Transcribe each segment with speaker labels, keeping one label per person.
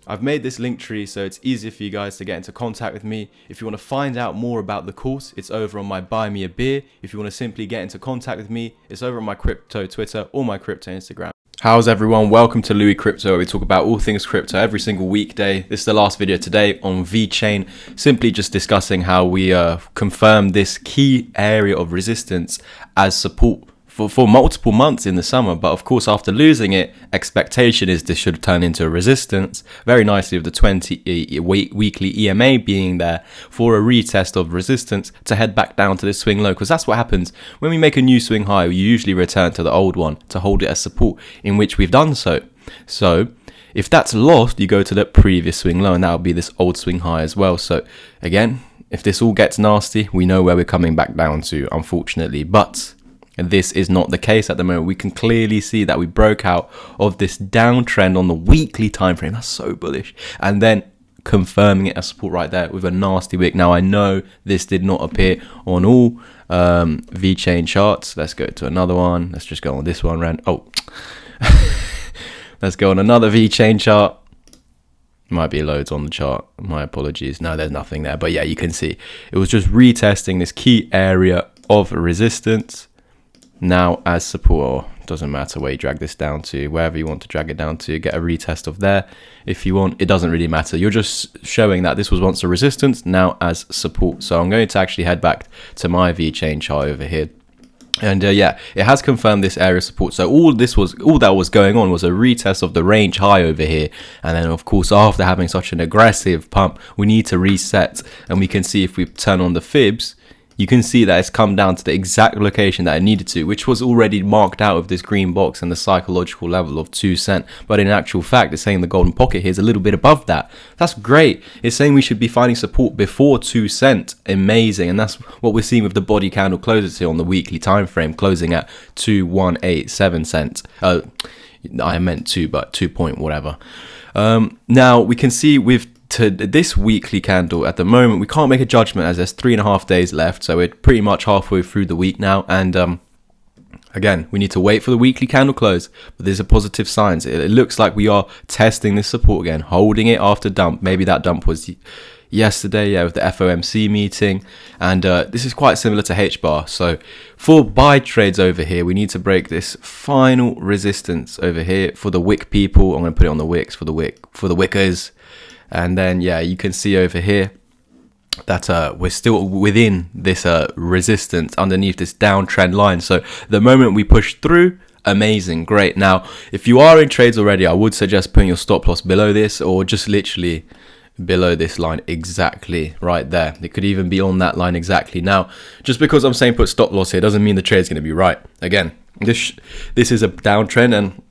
Speaker 1: I've made this link tree so it's easier for you guys to get into contact with me. If you want to find out more about the course, it's over on my Buy Me a Beer. If you want to simply get into contact with me, it's over on my crypto Twitter or my crypto Instagram. How's everyone? Welcome to Louis Crypto, where we talk about all things crypto every single weekday. This is the last video today on Vechain, simply just discussing how we confirm this key area of resistance as support for multiple months in the summer. But of course, after losing it, expectation is this should turn into a resistance, very nicely with the 20 weekly EMA being there for a retest of resistance to head back down to this swing low, because that's what happens when we make a new swing high. We usually return to the old one to hold it as support, in which we've done so. So if that's lost, you go to the previous swing low, and that will be this old swing high as well. So again, if this all gets nasty, we know where we're coming back down to, unfortunately. But this is not the case at the moment. We can clearly see that we broke out of this downtrend on the weekly time frame. That's so bullish. And then confirming it as support right there with a nasty wick. Now, I know this did not appear on all Vechain charts. Let's go to another one. Let's just go on this one. Let's go on another Vechain chart. Might be loads on the chart. My apologies. No, there's nothing there. But yeah, you can see it was just retesting this key area of resistance. Now as support, doesn't matter where you drag this down to, wherever you want to drag it down to, get a retest of there if you want. It doesn't really matter. You're just showing that this was once a resistance, now as support. So I'm going to actually head back to my Vechain chart over here. And yeah, it has confirmed this area of support. So all that was going on was a retest of the range high over here. And then of course, after having such an aggressive pump, we need to reset. And we can see if we turn on the fibs, you can see that it's come down to the exact location that it needed to, which was already marked out of this green box and the psychological level of 2 cents. But in actual fact, it's saying the golden pocket here is a little bit above that. That's great. It's saying we should be finding support before 2 cents. Amazing. And that's what we're seeing with the body candle closes here on the weekly time frame, closing at 2,187 cents. I meant 2, but 2 point whatever. Now we can see with to this weekly candle at the moment, we can't make a judgment as there's 3.5 days left, so we're pretty much halfway through the week now. And again, we need to wait for the weekly candle close, but there's a positive signs. It looks like we are testing this support again, holding it after dump. Maybe that dump was yesterday, yeah, with the FOMC meeting. And this is quite similar to H-bar. So for buy trades over here, we need to break this final resistance over here for the wick people. I'm going to put it on the wicks for the wickers. And then, yeah, you can see over here that we're still within this resistance underneath this downtrend line. So the moment we push through, amazing, great. Now, if you are in trades already, I would suggest putting your stop loss below this, or just literally below this line exactly right there. It could even be on that line exactly. Now, just because I'm saying put stop loss here doesn't mean the trade's going to be right. Again, this is a downtrend, and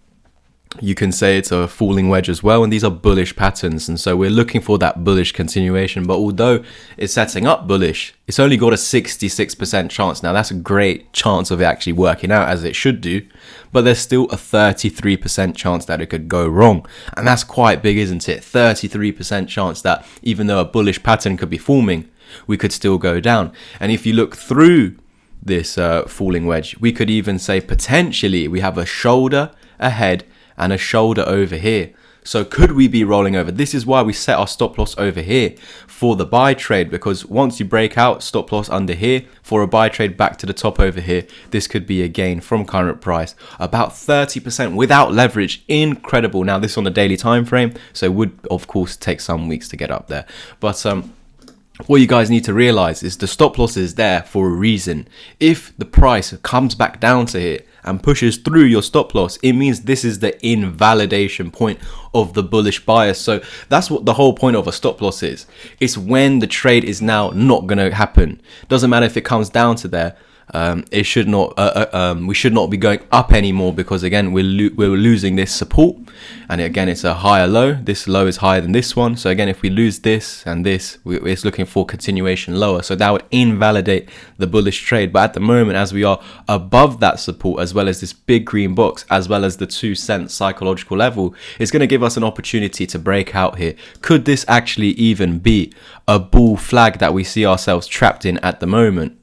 Speaker 1: you can say it's a falling wedge as well, and these are bullish patterns, and so we're looking for that bullish continuation. But although it's setting up bullish, it's only got a 66% chance. Now that's a great chance of it actually working out as it should do, but there's still a 33% chance that it could go wrong, and that's quite big, isn't it? 33% chance that even though a bullish pattern could be forming, we could still go down. And if you look through this falling wedge, we could even say potentially we have a shoulder ahead and a shoulder over here. So could we be rolling over? This is why we set our stop loss over here for the buy trade, because once you break out, stop loss under here for a buy trade back to the top over here, this could be a gain from current price about 30% without leverage. Incredible. Now this on the daily time frame, so it would of course take some weeks to get up there, but what you guys need to realize is the stop loss is there for a reason. If the price comes back down to here and pushes through your stop loss, it means this is the invalidation point of the bullish bias. So that's what the whole point of a stop loss is. It's when the trade is now not going to happen. Doesn't matter if it comes down to there. It should not. We should not be going up anymore, because again we're losing this support, and again it's a higher low. This low is higher than this one, so again if we lose this and this, it's looking for continuation lower, so that would invalidate the bullish trade. But at the moment, as we are above that support, as well as this big green box, as well as the 2 cent psychological level, it's going to give us an opportunity to break out here. Could this actually even be a bull flag that we see ourselves trapped in at the moment?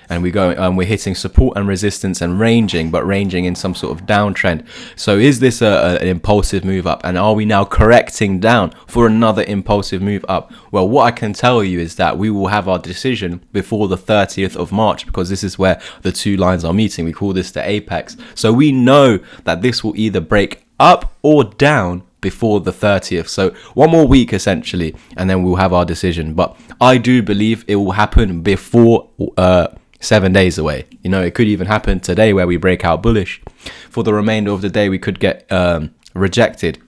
Speaker 1: and we're hitting support and resistance and ranging, but ranging in some sort of downtrend. So is this an impulsive move up, and are we now correcting down for another impulsive move up? Well, what I can tell you is that we will have our decision before the 30th of March, because this is where the two lines are meeting. We call this the apex. So we know that this will either break up or down before the 30th. So one more week essentially, and then we'll have our decision. But I do believe it will happen before 7 days away. You know, it could even happen today where we break out bullish. For the remainder of the day, we could get rejected.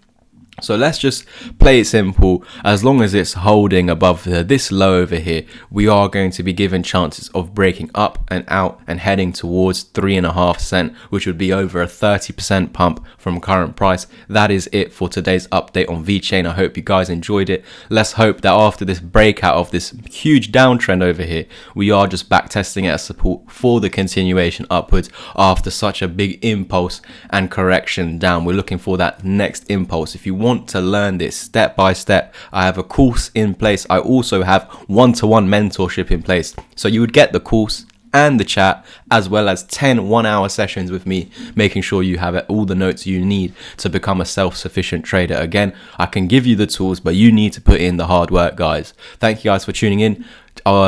Speaker 1: So let's just play it simple. As long as it's holding above this low over here, we are going to be given chances of breaking up and out and heading towards 3.5 cents, which would be over a 30% pump from current price. That is it for today's update on Vechain. I hope you guys enjoyed it. Let's hope that after this breakout of this huge downtrend over here, we are just back testing it as support for the continuation upwards after such a big impulse and correction down. We're looking for that next impulse. If you want to learn this step by step, I have a course in place. I also have one-to-one mentorship in place, so you would get the course and the chat, as well as 10 1-hour sessions with me, making sure you have all the notes you need to become a self-sufficient trader. Again, I can give you the tools, but you need to put in the hard work, guys. Thank you guys for tuning in.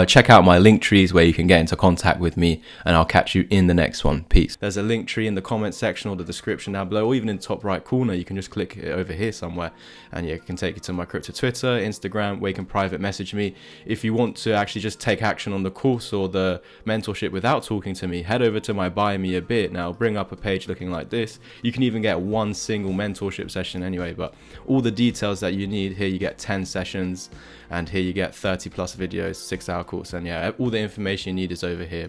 Speaker 1: Check out my link trees where you can get into contact with me, and I'll catch you in the next one. Peace. There's a link tree in the comment section or the description down below, or even in the top right corner. You can just click it over here somewhere, and yeah, it can take you to my crypto Twitter, Instagram, where you can private message me. If you want to actually just take action on the course or the mentorship without talking to me, head over to my Buy Me a Bit. Now, I'll bring up a page looking like this. You can even get one single mentorship session anyway, but all the details that you need here, you get 10 sessions, and here you get 30 plus videos, 6-hour course, and yeah, all the information you need is over here.